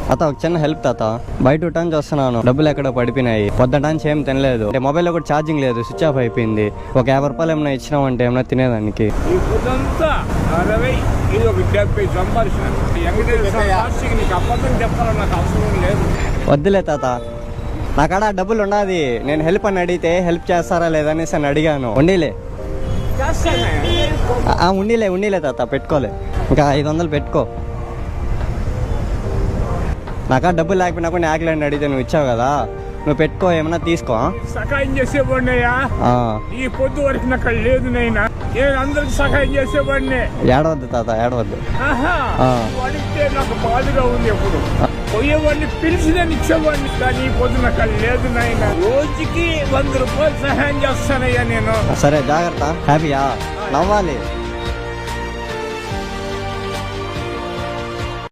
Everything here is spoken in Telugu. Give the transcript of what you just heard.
తాత ఒక చిన్న హెల్ప్ తాత, బయట టైమ్స్ వస్తున్నాను, డబ్బులు ఎక్కడ పడిపోయినాయి, పొద్దుటానికి ఏం తినలేదు, అంటే మొబైల్లో కూడా ఛార్జింగ్ లేదు, స్విచ్ ఆఫ్ అయిపోయింది. ఒక 50 రూపాయలు ఏమైనా ఇచ్చినామంటే ఏమైనా తినేదానికి. వద్దులే తాత, నా కాడ డబ్బులు ఉన్నది, నేను హెల్ప్ అని అడిగితే హెల్ప్ చేస్తారా లేదనేసి అని అడిగాను. ఉండీలే ఉండీలే తాత, పెట్టుకోలే, ఇంకా 500 పెట్టుకో. నాకా డబ్బులు లేకపోయినా కూడా ఆకలేండి అడిగితే నువ్వు ఇచ్చావు కదా, నువ్వు పెట్టుకో, ఏమన్నా తీసుకో. సహాయం చేసేవాడినయ్యా, ఈ పొద్దు వరకు నాకు లేదు నైనా, నేను అందరికి సహాయం చేసేవాడిని. ఏడవద్దు తాత, ఏడవద్దు. అడిగితే నాకు బాధగా ఉంది. ఎప్పుడు పోయేవాడిని పిలిచి నేను ఇచ్చేవాడిని, కానీ ఈ పొద్దు నాకు లేదు నాయన. రోజుకి 100 రూపాయలు సహాయం చేస్తానయ్యా నేను. సరే జాగ్రత్త, హ్యాపీయా, నవ్వాలి.